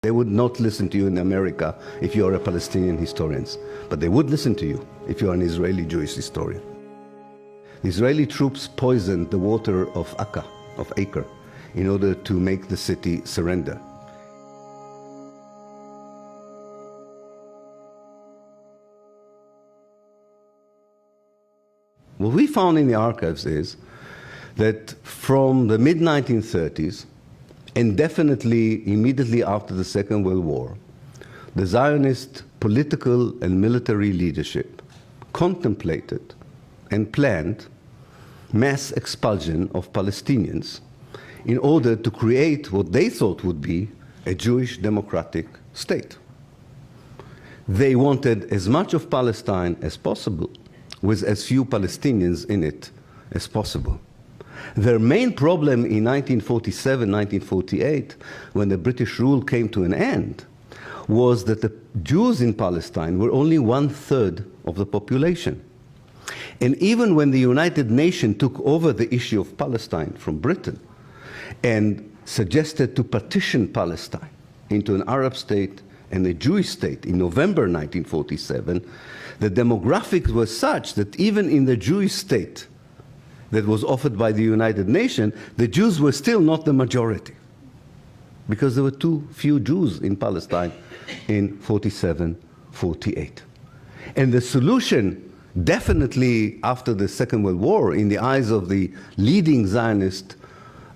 They would not listen to you in America if you are a Palestinian historian, but they would listen to you if you are an Israeli Jewish historian. The Israeli troops poisoned the water of Acre, in order to make the city surrender. What we found in the archives is that from the mid-1930s, and definitely immediately after the Second World War, the Zionist political and military leadership contemplated and planned mass expulsion of Palestinians in order to create what they thought would be a Jewish democratic state. They wanted as much of Palestine as possible, with as few Palestinians in it as possible. Their main problem in 1947, 1948, when the British rule came to an end, was that the Jews in Palestine were only 1/3 of the population. And even when the United Nations took over the issue of Palestine from Britain and suggested to partition Palestine into an Arab state and a Jewish state in November 1947, the demographics were such that even in the Jewish state that was offered by the United Nations, the Jews were still not the majority, because there were too few Jews in Palestine in 47, 48. And the solution, definitely after the Second World War, in the eyes of the leading Zionist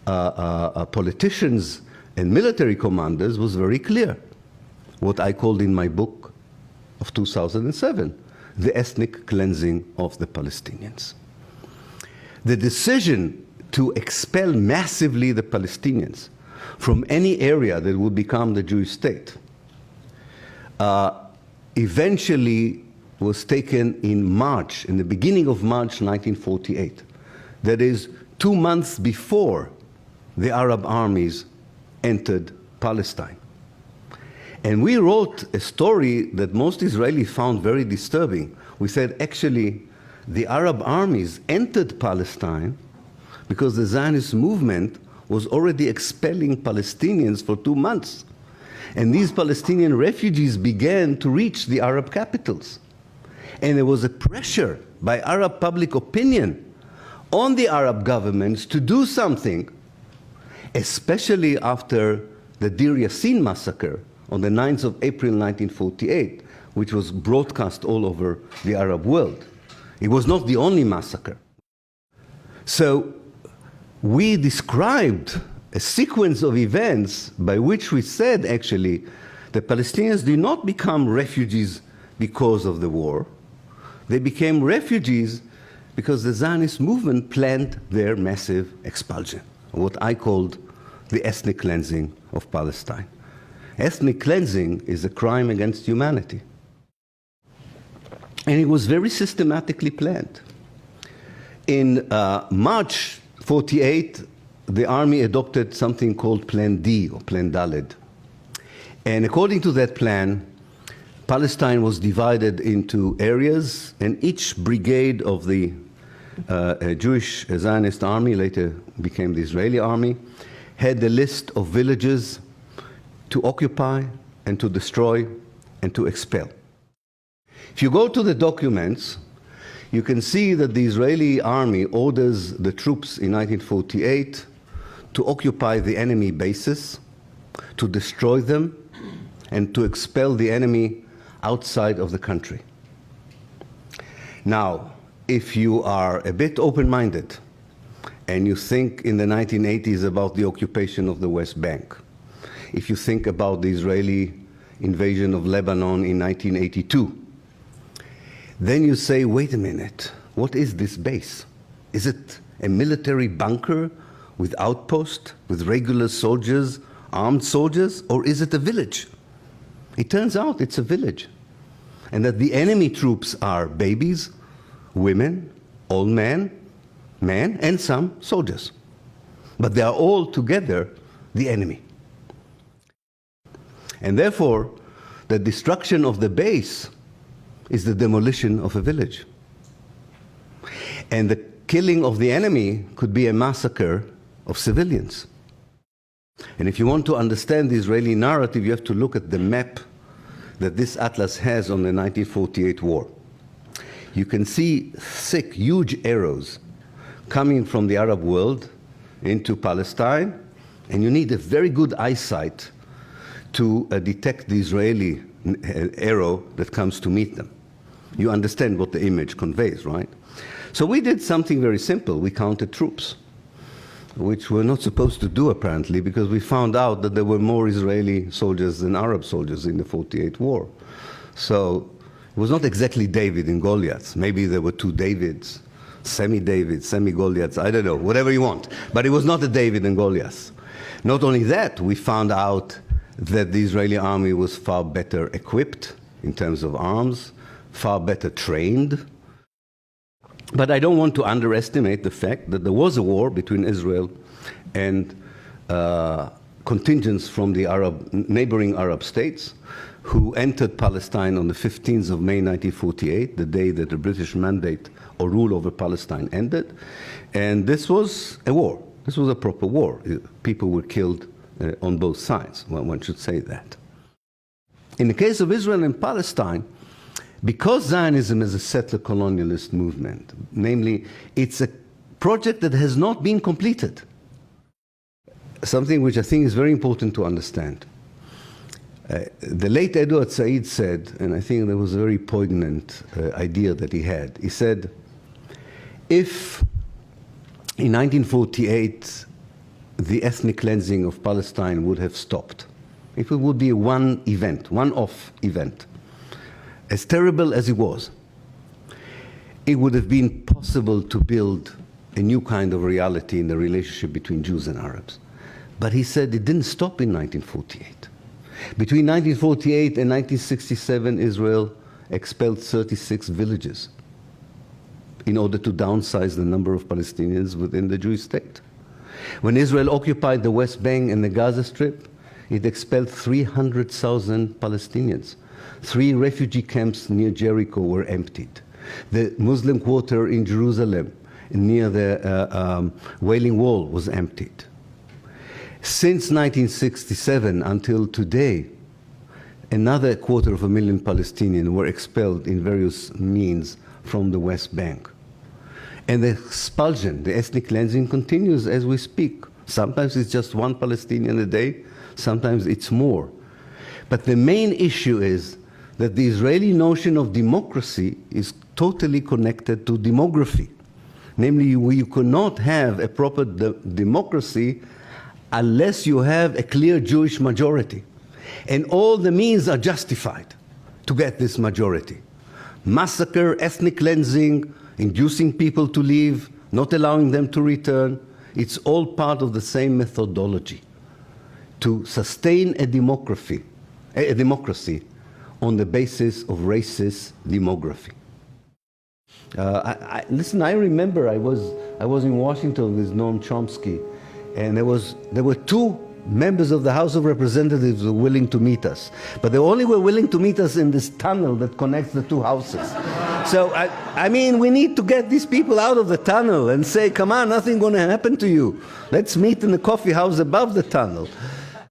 politicians and military commanders, was very clear. What I called in my book of 2007, the ethnic cleansing of the Palestinians. The decision to expel massively the Palestinians from any area that would become the Jewish state eventually was taken in March, in the beginning of March 1948. That is 2 months before the Arab armies entered Palestine. And we wrote a story that most Israelis found very disturbing. We said, actually, the Arab armies entered Palestine because the Zionist movement was already expelling Palestinians for 2 months. And these Palestinian refugees began to reach the Arab capitals. And there was a pressure by Arab public opinion on the Arab governments to do something, especially after the Deir Yassin massacre on the 9th of April 1948, which was broadcast all over the Arab world. It was not the only massacre. So we described a sequence of events by which we said, actually, the Palestinians did not become refugees because of the war. They became refugees because the Zionist movement planned their massive expulsion, what I called the ethnic cleansing of Palestine. Ethnic cleansing is a crime against humanity. And it was very systematically planned. In March 48, the army adopted something called Plan D, or Plan Daled. And according to that plan, Palestine was divided into areas, and each brigade of the Jewish Zionist army, later became the Israeli army, had a list of villages to occupy and to destroy and to expel. If you go to the documents, you can see that the Israeli army orders the troops in 1948 to occupy the enemy bases, to destroy them, and to expel the enemy outside of the country. Now, if you are a bit open-minded and you think in the 1980s about the occupation of the West Bank, if you think about the Israeli invasion of Lebanon in 1982, then you say, wait a minute, what is this base? Is it a military bunker with outposts, with regular soldiers, armed soldiers, or is it a village? It turns out it's a village, and that the enemy troops are babies, women, old men, and some soldiers. But they are all together the enemy. And therefore, the destruction of the base is the demolition of a village. And the killing of the enemy could be a massacre of civilians. And if you want to understand the Israeli narrative, you have to look at the map that this atlas has on the 1948 war. You can see thick, huge arrows coming from the Arab world into Palestine, and you need a very good eyesight to detect the Israeli arrow that comes to meet them. You understand what the image conveys, right? So we did something very simple. We counted troops, which we're not supposed to do apparently, because we found out that there were more Israeli soldiers than Arab soldiers in the 48 war. So it was not exactly David and Goliath. Maybe there were two Davids, semi-Davids, semi-Goliaths, I don't know, whatever you want. But it was not a David and Goliath. Not only that, we found out that the Israeli army was far better equipped in terms of arms, far better trained. But I don't want to underestimate the fact that there was a war between Israel and contingents from the neighboring Arab states who entered Palestine on the 15th of May 1948, the day that the British mandate or rule over Palestine ended. And this was a war. This was a proper war. People were killed on both sides. Well, one should say that. In the case of Israel and Palestine, because Zionism is a settler colonialist movement, namely, it's a project that has not been completed. Something which I think is very important to understand. The late Edward Said said, and I think there was a very poignant idea that he had. He said, if in 1948 the ethnic cleansing of Palestine would have stopped, if it would be one event, one-off event, as terrible as it was, it would have been possible to build a new kind of reality in the relationship between Jews and Arabs. But he said it didn't stop in 1948. Between 1948 and 1967, Israel expelled 36 villages in order to downsize the number of Palestinians within the Jewish state. When Israel occupied the West Bank and the Gaza Strip, it expelled 300,000 Palestinians. 3 refugee camps near Jericho were emptied. The Muslim quarter in Jerusalem near the Wailing Wall was emptied. Since 1967 until today, another 250,000 Palestinians were expelled in various means from the West Bank. And the expulsion, the ethnic cleansing continues as we speak. Sometimes it's just 1 Palestinian a day, sometimes it's more. But the main issue is that the Israeli notion of democracy is totally connected to demography. Namely, you cannot have a proper democracy unless you have a clear Jewish majority. And all the means are justified to get this majority. Massacre, ethnic cleansing, inducing people to leave, not allowing them to return. It's all part of the same methodology to sustain a democracy on the basis of racist demography. Listen, I remember I was in Washington with Noam Chomsky, and there were 2 members of the House of Representatives who were willing to meet us. But they only were willing to meet us in this tunnel that connects the 2 houses. So, I mean, we need to get these people out of the tunnel and say, come on, nothing's going to happen to you. Let's meet in the coffee house above the tunnel.